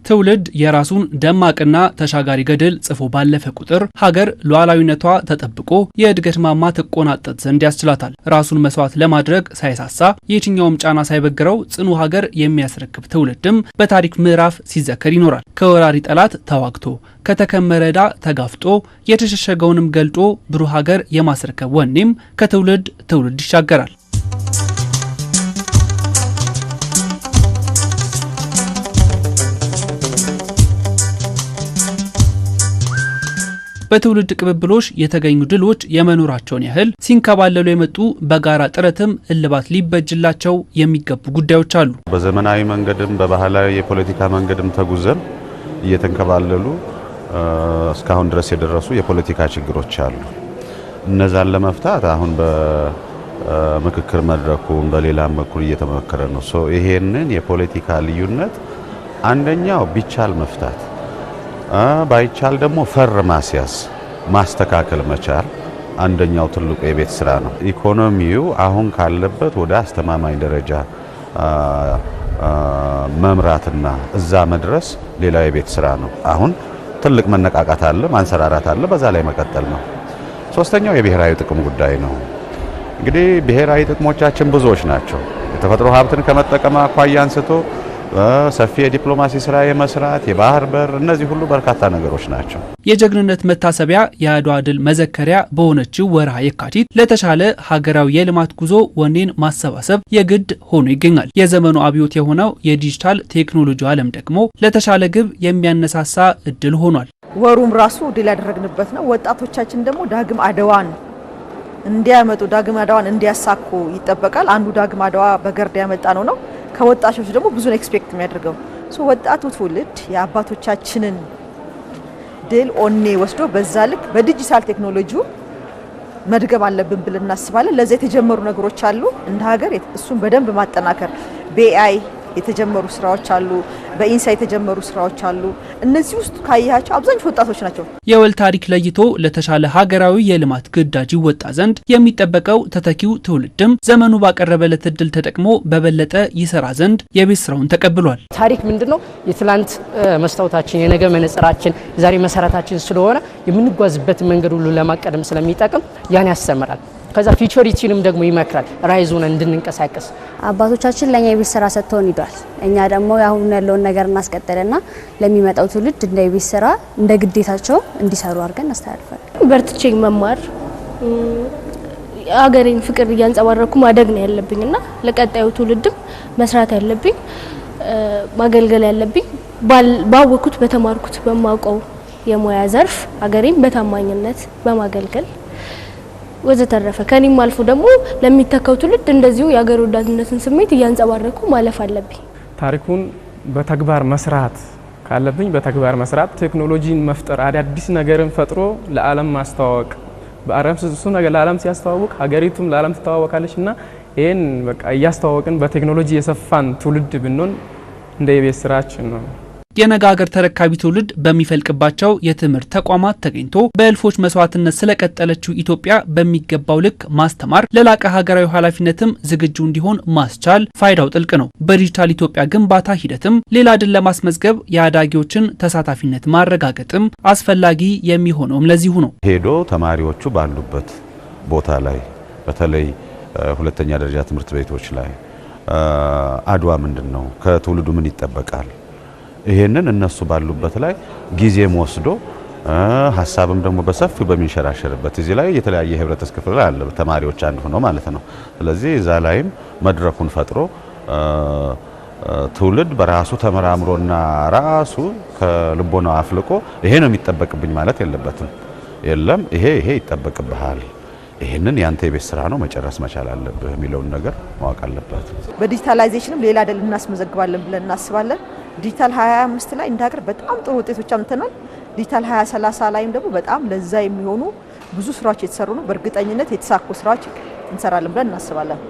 ትውልድ የራሱን ደማቅና ተሻጋሪ ገድል ጽፎ ባለፈ ቁጥር ሀገር ሉዓላዊነቷ ተጠብቆ የእድገት ማማ ተቆናጠጥ ዘንድ ያስችላታል። ራሱን መስዋዕት ለማድረግ ሳይሳሳ የትኛውም ጫና ሳይበግረው ጽኑ ሀገር የሚያስረክብ ትውልድም በታሪክ ምዕራፍ ሲዘከር ይኖራል። ከወራሪ ጠላት ተዋግቶ ከተከመረ ዕዳ ተጋፍጦ የተሸሸገውንም ገልጦ ብሩህ ሀገር የማስረከብ ወኔም ከትውልድ ትውልድ ይሻገራል። በትውልድ ቅብብሎሽ የተገኙ ድሎች የመኖራቸውን ያህል ሲንከባለሉ የመጡ በጋራ ጥረትም እልባት ሊበጅላቸው የሚገቡ ጉዳዮች አሉ። በዘመናዊ መንገድም በባህላዊ የፖለቲካ መንገድም ተጉዘን እየተንከባለሉ እስካሁን ድረስ የደረሱ የፖለቲካ ችግሮች አሉ። እነዛን ለመፍታት አሁን በምክክር መድረኩ በሌላም በኩል እየተመከረ ነው። ይሄንን የፖለቲካ ልዩነት አንደኛው ቢቻል መፍታት ባይቻል ደግሞ ፈር ማስያዝ ማስተካከል መቻል አንደኛው ትልቁ የቤት ስራ ነው። ኢኮኖሚው አሁን ካለበት ወደ አስተማማኝ ደረጃ መምራትና እዛ መድረስ ሌላው የቤት ስራ ነው። አሁን ትልቅ መነቃቃት አለ፣ ማንሰራራት አለ፣ በዛ ላይ መቀጠል ነው። ሶስተኛው የብሔራዊ ጥቅም ጉዳይ ነው። እንግዲህ ብሔራዊ ጥቅሞቻችን ብዙዎች ናቸው። የተፈጥሮ ሀብትን ከመጠቀም አኳያ አንስቶ ሰፊ የዲፕሎማሲ ስራ የመስራት የባህር በር እነዚህ ሁሉ በርካታ ነገሮች ናቸው። የጀግንነት መታሰቢያ የአድዋ ድል መዘከሪያ በሆነችው ወርሃ የካቲት ለተሻለ ሀገራዊ የልማት ጉዞ ወኔን ማሰባሰብ የግድ ሆኖ ይገኛል። የዘመኑ አብዮት የሆነው የዲጂታል ቴክኖሎጂ ዓለም ደግሞ ለተሻለ ግብ የሚያነሳሳ እድል ሆኗል። ወሩም ራሱ ድል ያደረግንበት ነው። ወጣቶቻችን ደግሞ ዳግም አድዋን እንዲያመጡ ዳግም አድዋን እንዲያሳኩ ይጠበቃል። አንዱ ዳግም አድዋ በገርድ ያመጣ ነው። ከወጣቶች ደግሞ ብዙ ኤክስፔክት የሚያደርገው ወጣቱ ትውልድ የአባቶቻችንን ድል ኦኔ ወስዶ በዛ ልክ በዲጂታል ቴክኖሎጂው መድገም አለብን ብለን እናስባለን። ለዛ የተጀመሩ ነገሮች አሉ እንደ ሀገር እሱን በደንብ ማጠናከር በኤአይ የተጀመሩ ስራዎች አሉ፣ በኢንሳ የተጀመሩ ስራዎች አሉ። እነዚህ ውስጥ ካያቸው አብዛኞቹ ወጣቶች ናቸው። የወል ታሪክ ለይቶ ለተሻለ ሀገራዊ የልማት ግዳጅ ይወጣ ዘንድ የሚጠበቀው ተተኪው ትውልድም ዘመኑ ባቀረበለት እድል ተጠቅሞ በበለጠ ይሰራ ዘንድ የቤት ስራውን ተቀብሏል። ታሪክ ምንድነው? የትላንት መስታወታችን፣ የነገ መነጽራችን፣ ዛሬ መሰረታችን ስለሆነ የምንጓዝበት መንገድ ሁሉ ለማቀደም ስለሚጠቅም ያን ያስተምራል። ከዛ ፊቸሪቲንም ደግሞ ይመክራል ራይዙን እንድንንቀሳቀስ። አባቶቻችን ለኛ የቤት ስራ ሰጥተውን ሂዷል። እኛ ደግሞ ያሁን ያለውን ነገር እናስቀጥልና ለሚመጣው ትውልድ እንደ የቤት ስራ እንደ ግዴታቸው እንዲሰሩ አድርገን እናስተላልፋለን። በርትቼ መማር አገሬን ፍቅር እያንጸባረኩ ማደግ ነው ያለብኝና ለቀጣዩ ትውልድም መስራት ያለብኝ ማገልገል ያለብኝ ባወኩት በተማርኩት በማውቀው የሙያ ዘርፍ አገሬን በታማኝነት በማገልገል ወዘተረፈ ከኔም አልፎ ደግሞ ለሚተካው ትውልድ እንደዚሁ የአገር ወዳድነትን ስሜት እያንጸባረኩ ማለፍ አለብኝ። ታሪኩን በተግባር መስራት ካለብኝ በተግባር መስራት፣ ቴክኖሎጂን መፍጠር፣ አዳዲስ ነገርን ፈጥሮ ለዓለም ማስተዋወቅ። በአረም እሱ ነገር ለዓለም ሲያስተዋውቅ ሀገሪቱም ለዓለም ትተዋወቃለችና ይሄን በቃ እያስተዋወቅን በቴክኖሎጂ የሰፋን ትውልድ ብንሆን እንደ የቤት ስራችን ነው። የነገ ሀገር ተረካቢ ትውልድ በሚፈልቅባቸው የትምህርት ተቋማት ተገኝቶ በእልፎች መስዋዕትነት ስለቀጠለችው ኢትዮጵያ በሚገባው ልክ ማስተማር ለላቀ ሀገራዊ ኃላፊነትም ዝግጁ እንዲሆን ማስቻል ፋይዳው ጥልቅ ነው። በዲጂታል ኢትዮጵያ ግንባታ ሂደትም ሌላ ድል ለማስመዝገብ የአዳጊዎችን ተሳታፊነት ማረጋገጥም አስፈላጊ የሚሆነውም ለዚሁ ነው። ሄዶ ተማሪዎቹ ባሉበት ቦታ ላይ በተለይ ሁለተኛ ደረጃ ትምህርት ቤቶች ላይ አድዋ ምንድነው፣ ከትውልዱ ምን ይጠበቃል፣ ይሄንን እነሱ ባሉበት ላይ ጊዜም ወስዶ ሐሳብም ደግሞ በሰፊው በሚንሸራሸርበት እዚህ ላይ የተለያየ ህብረተሰብ ክፍል አለ፣ ተማሪዎች አንድ ሆነው ማለት ነው። ስለዚህ እዛ ላይም መድረኩን ፈጥሮ ትውልድ በራሱ ተመራምሮና ራሱ ከልቦናው አፍልቆ ይሄ ነው የሚጠበቅብኝ ማለት የለበትም። የለም ይሄ ይጠበቅብሃል፣ ይሄንን ያንተ የቤት ስራ ነው መጨረስ መቻል አለብህ የሚለውን ነገር ማወቅ አለበት። በዲጂታላይዜሽንም ሌላ ድል እናስመዘግባለን ብለን እናስባለን። ዲጂታል 25 ላይ እንደ ሀገር በጣም ጥሩ ውጤቶች አምጥተናል። ዲጂታል 2030 ላይም ደግሞ በጣም ለዛ የሚሆኑ ብዙ ስራዎች የተሰሩ ነው። በእርግጠኝነት የተሳኩ ስራዎች እንሰራለን ብለን እናስባለን።